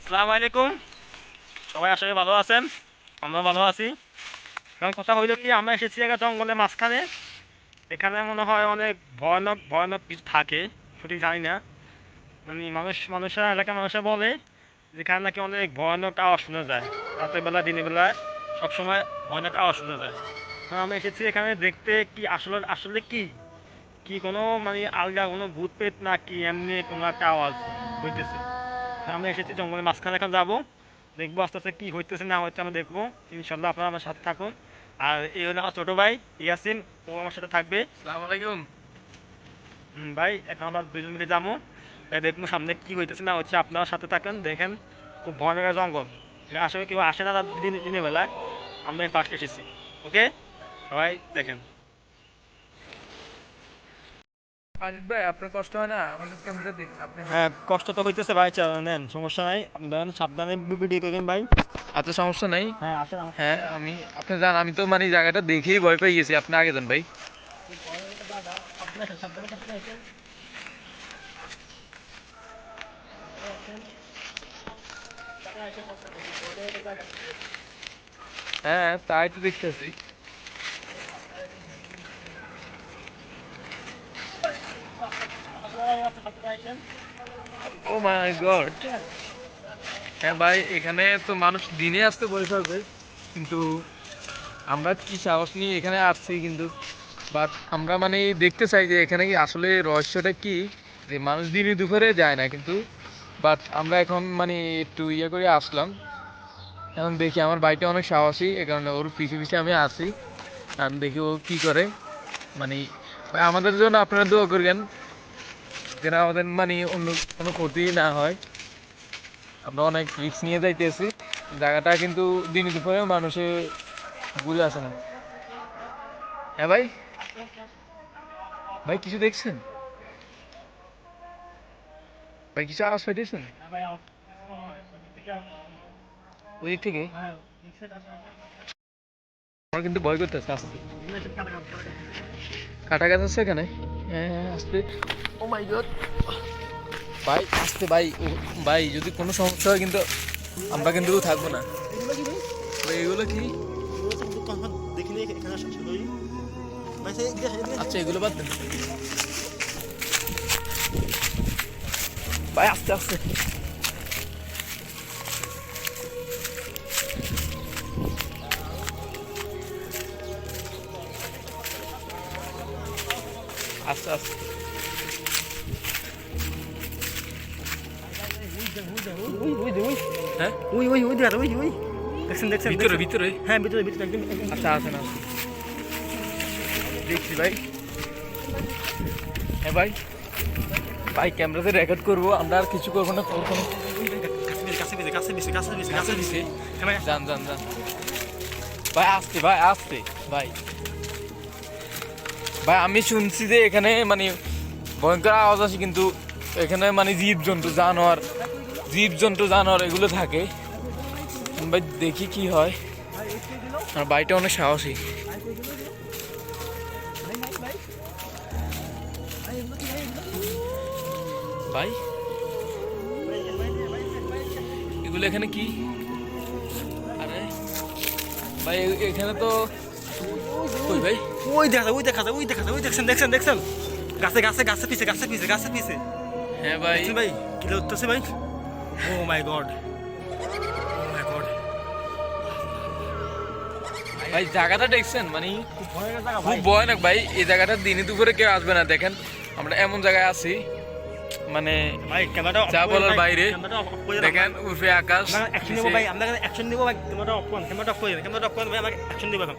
আসসালামু আলাইকুম। সবাই আসলে ভালো আছেন? আমরা ভালো আছি। কারণ কথা হইল কি, আমরা এসেছি একটা জঙ্গলের মাঝখানে। এখানে মনে হয় অনেক ভয়ানক ভয়ানক কিছু থাকে, সঠিক জানি না। মানে মানুষেরা এলাকার মানুষেরা বলে যেখানে নাকি অনেক ভয়ানক আওয়াজ শোনা যায়, রাতের বেলা দিনের বেলায় সবসময় ভয়ানক আওয়াজ শোনা যায়। কারণ আমরা এসেছি এখানে দেখতে কি আসলে আসলে কি কি কোনো মানে আলগা কোনো ভূত পেট না কি এমনি কোনো একটা আওয়াজ হইতেছে। আমরা এসেছি জঙ্গলের মাঝখানে, এখন যাবো, দেখবো আস্তে আস্তে কী হইতেছে না হচ্ছে আমরা দেখবো। ইনশাল্লাহ আপনারা আমার সাথে থাকুন। আর এই হলো আমার ছোটো ভাই ইয়াসিন, ও আমার সাথে থাকবে। আসসালামু আলাইকুম। ভাই এখন আমরা দুজন মিলে যাবো, দেখবো সামনে কী হইতেছে না হচ্ছে। আপনারা সাথে থাকেন, দেখেন খুব ভয়ানক একটা জঙ্গল। এখানে আসলে কেউ আসে না দিনের বেলায়, আমরা ফার্স্ট এসেছি। ওকে, সবাই দেখেন। আজিজ ভাই, আপনার কষ্ট হয় না? আমাদের ক্যামেরা দিন আপনি। হ্যাঁ, কষ্ট তো হইতেছে ভাই, নেন সমস্যা নাই, আপনারা সাবধানে ভিডিও করবেন ভাই। আচ্ছা, সমস্যা নাই। হ্যাঁ আসেন। হ্যাঁ, আপনি যান, আমি তো মানে জায়গাটা দেখেই ভয় পেয়ে গেছি। আপনি আগে যান ভাই। হ্যাঁ, তাই তো দেখতেছি। ও মাই গড। হ্যাঁ ভাই, এখানে তো মানুষ দিনে আসতে ভয় পাবে, কিন্তু আমরা কি সাহস নিয়ে এখানে আসছি, কিন্তু বাট আমরা মানে দেখতে চাই যে এখানে কি আসলে রহস্যটা কি, যে মানুষ দিনে দুপুরে যায় না কিন্তু। বাট আমরা এখন মানে একটু ইয়ে করে আসলাম। এখন দেখি আমার ভাইটা অনেক সাহসী, এ কারণে ওর পিছে পিছে আমি আসি। আর দেখি ও কী করে। মানে ভাই, আমাদের জন্য আপনারা দোয়া করবেন যেন আমাদের মানে অন্য কোনো ক্ষতি না হয়। আমরা অনেক রিস্ক নিয়ে যাইতেছি। জায়গাটা কিন্তু দিনে দুপুরে মানুষে ঘুরে আসে না। হ্যাঁ ভাই, ভাই কিছু দেখছেন? ভাই কিছু আওয়াজ পাইতেছেন ওই দিক থেকে? আমার কিন্তু ভয় করতেছে আসতে। কাটা গাছ আছে এখানে? হ্যাঁ হ্যাঁ, আসতে। ও মাই গড ভাই, আসতে ভাই। ভাই যদি কোনো সমস্যা হয় কিন্তু আমরা কিন্তু থাকবো না। ভাই এগুলো কি? আচ্ছা, এগুলো বাদ দেন ভাই, আস্তে আস্তে। আস্তে আস্তে। হ্যাঁ, দেখছেন ভিতরে ভিতরে। হ্যাঁ ভিতরে ভিতরে একদম। আচ্ছা, আসেন আসেন, দেখছি ভাই। হ্যাঁ ভাই, ভাই ক্যামেরাতে রেকর্ড করবো, আমরা আর কিছু করবো না। কাছে দিছে। যান যান যান ভাই, আসতে ভাই, আসতে ভাই। ভাই আমি শুনছি যে এখানে মানে ভয়ঙ্কর আওয়াজ আছে, কিন্তু এখানে মানে জীবজন্তু জানোয়ার এগুলো থাকে। ভাই দেখি কি হয়। আর ভাইটা অনেক সাহসী। ভাই এগুলো এখানে কি? আরে ভাই, এখানে তো ওই ভাই, দেখছেন গাছে পিছে। হ্যাঁ ভাই। ভাই কি উঠতেছে ভাই। ও মাই গড, ভাই জায়গাটা দেখছেন মানে খুব খুব ভয়ানক ভাই। এই জায়গাটা দিনে দুপুরে কেউ আসবে না। দেখেন আমরা এমন জায়গায় আছি, মানে ভাই ক্যামেরাটা যা বলার বাইরে। দেখেন দেখেন উর্ফে আকাশ। অ্যাকশন নিব ভাই, আমরা অ্যাকশন নিব ভাই। ক্যামেরাটা অফ করেন, ক্যামেরাটা অফ করেন ভাই, আমরা অ্যাকশন নিব এখন।